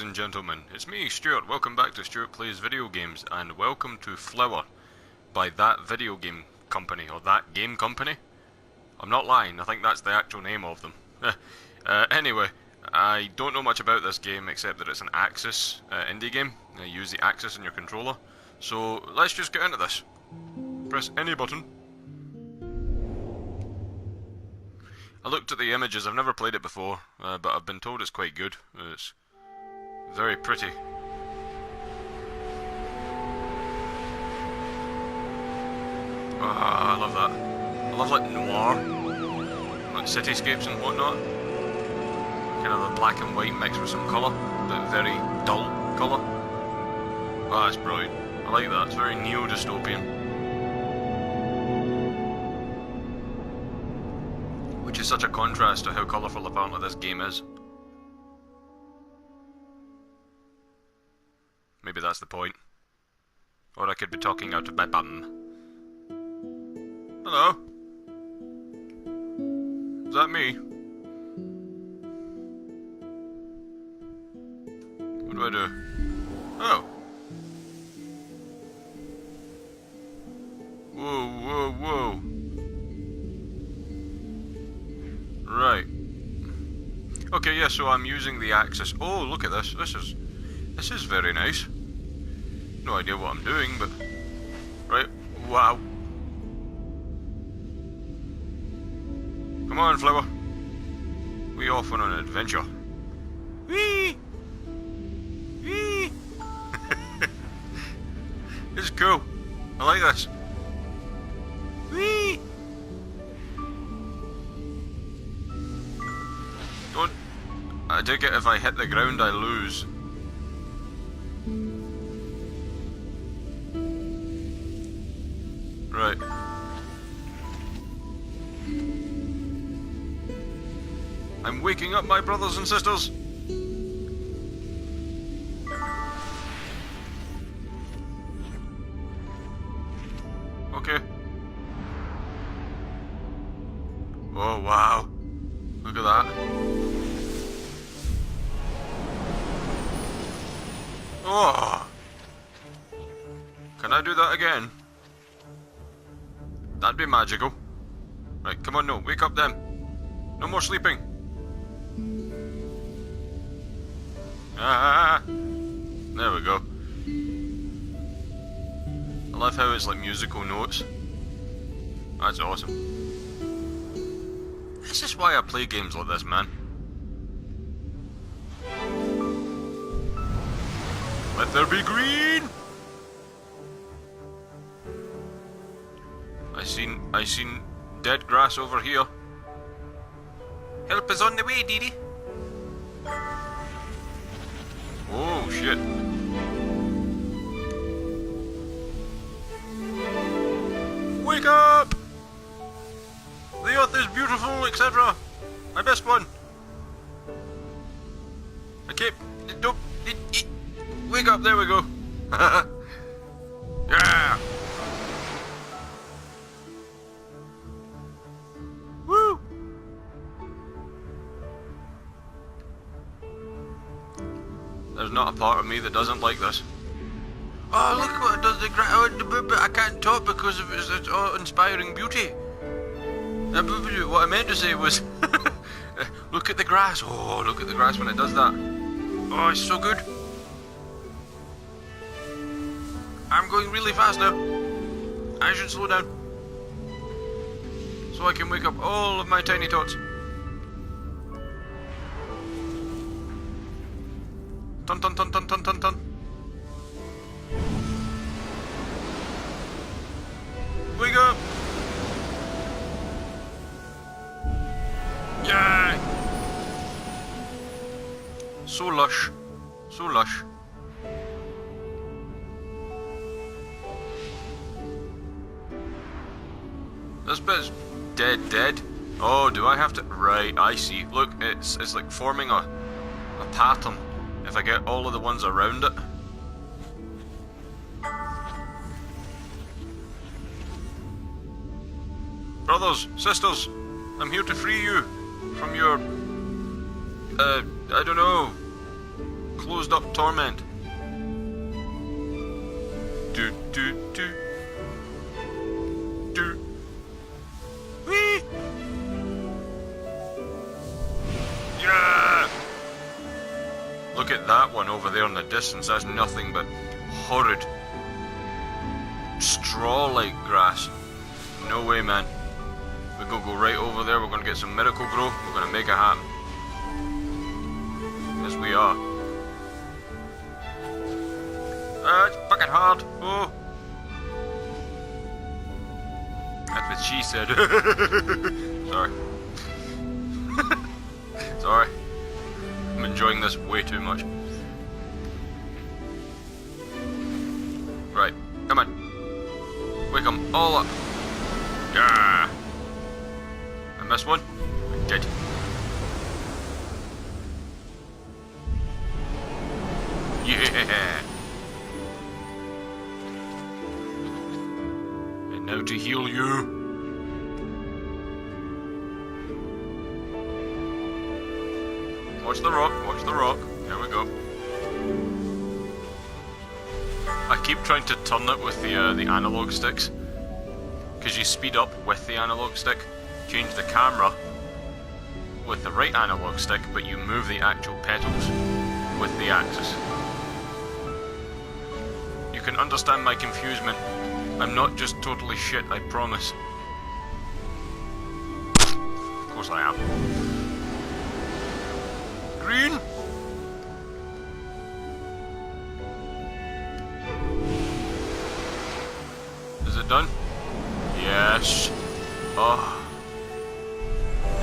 and gentlemen, it's me, Stuart. Welcome back to Stuart Plays Video Games, and welcome to Flower by That Video Game Company, or That Game Company. I'm not lying, I think that's the actual name of them. Anyway, I don't know much about this game except that it's an Axis indie game. You use the Axis in your controller. So let's just get into this. Press any button. I looked at the images. I've never played it before, but I've been told it's quite good. It's very pretty. I love that. I love like noir, like cityscapes and whatnot. Kind of a black and white mixed with some colour, but very dull colour. Ah, it's brilliant. I like that. It's very neo-dystopian. Which is such a contrast to how colourful apparently this game is. Maybe that's the point. Or I could be talking out of my bum. Hello? Is that me? What do I do? Oh! Whoa, whoa, whoa! Right. Okay, yeah, so I'm using the Axis. Oh, look at this. This is very nice. No idea what I'm doing, but... Right. Wow. Come on, Flower. We off on an adventure. Whee! Whee! This is cool. I like this. Whee! I take it if I hit the ground I lose. Right. I'm waking up my brothers and sisters. Okay. Oh wow. Look at that. Oh! Can I do that again? That'd be magical. Right, come on, no, wake up then. No more sleeping. Ah! There we go. I love how it's like musical notes. That's awesome. This is why I play games like this, man. Let there be green! I seen dead grass over here. Help is on the way, Dee Dee. Oh shit. Wake up! The earth is beautiful, etc. I missed one. Okay, don't... Wake up, there we go. Yeah! Woo! There's not a part of me that doesn't like this. Oh, look what it does the ground. I can't talk because of its awe-inspiring beauty. What I meant to say was, look at the grass. Oh, look at the grass when it does that. Oh, it's so good. I'm going really fast now. I should slow down. So I can wake up all of my tiny tots. Tun tun tun tun tun tun tun. Wake up! Yay! So lush. So lush. This bit's dead. Oh, do I have to... Right, I see. Look, it's like forming a pattern if I get all of the ones around it. Brothers, sisters, I'm here to free you from your... I don't know... closed up torment. Do do do. Do. Whee! Yeah! Look at that one over there in the distance. That's nothing but horrid straw-like grass. No way, man. We're gonna go right over there. We're gonna get some miracle grow. We're gonna make it happen. Yes, we are. It's fucking hard. Oh. That's what she said. Sorry. Sorry. I'm enjoying this way too much. Right. Come on. Wake them all up. Yeah. I missed one. I did. Yeah. And now to heal you. Watch the rock. Watch the rock. There we go. I keep trying to turn it with the analog sticks, because you speed up with the analog stick. Change the camera with the right analog stick, but you move the actual pedals with the axis. You can understand my confusement. I'm not just totally shit, I promise. Of course I am. Green! Is it done? Yes. Oh.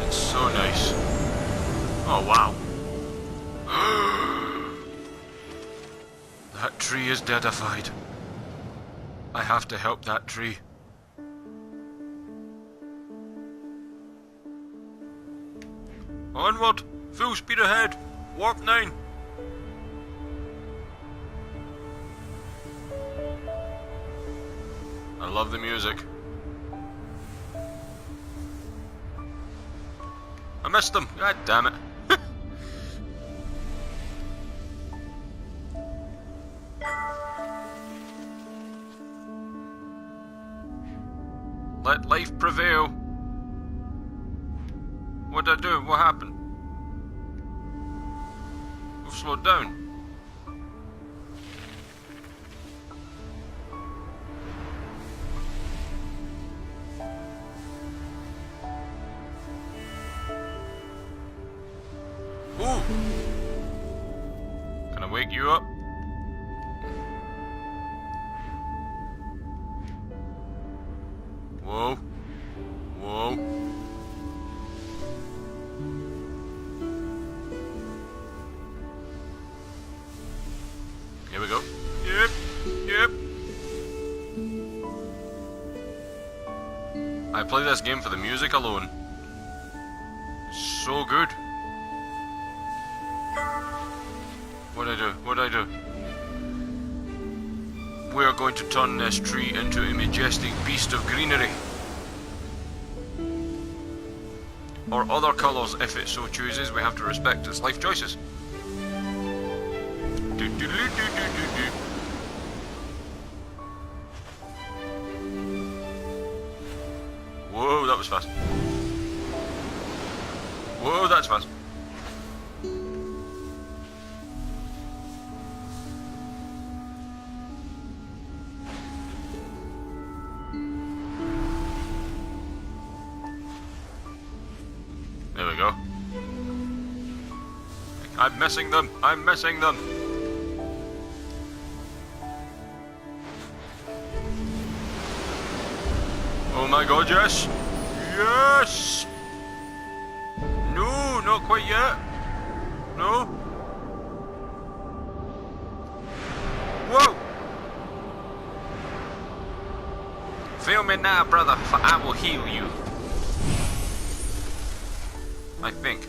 It's so nice. Oh, wow. That tree is deadified. I have to help that tree. Onward! Full speed ahead! Warp 9! I love the music. I missed them! God damn it! Let life prevail. What did I do? What happened? We've slowed down. Ooh! Can I wake you up? Whoa. Whoa. Here we go. Yep. Yep. I play this game for the music alone. It's so good. What'd I do? What'd I do? We are going to turn this tree into a majestic beast of greenery. Or other colours if it so chooses. We have to respect its life choices. Do, do, do, do, do, do. Whoa, that was fast. Whoa, that's fast. There we go. I'm missing them. I'm missing them. Oh my god, yes! Yes! No, not quite yet. No. Whoa! Feel me now, brother, for I will heal you. I think.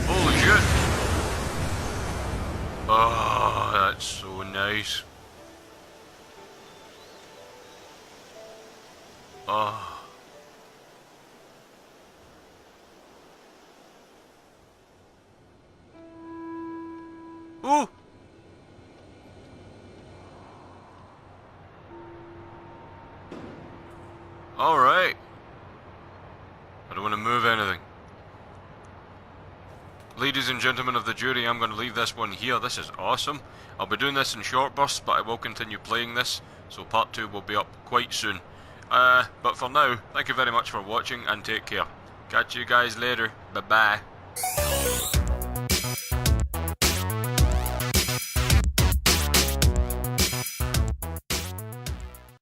Holy shit! Oh, that's so nice. Oh. Ooh! Alright. I don't want to move anything. Ladies and gentlemen of the jury, I'm going to leave this one here. This is awesome. I'll be doing this in short bursts, but I will continue playing this, so part 2 will be up quite soon. But for now, thank you very much for watching, and take care. Catch you guys later. Bye-bye.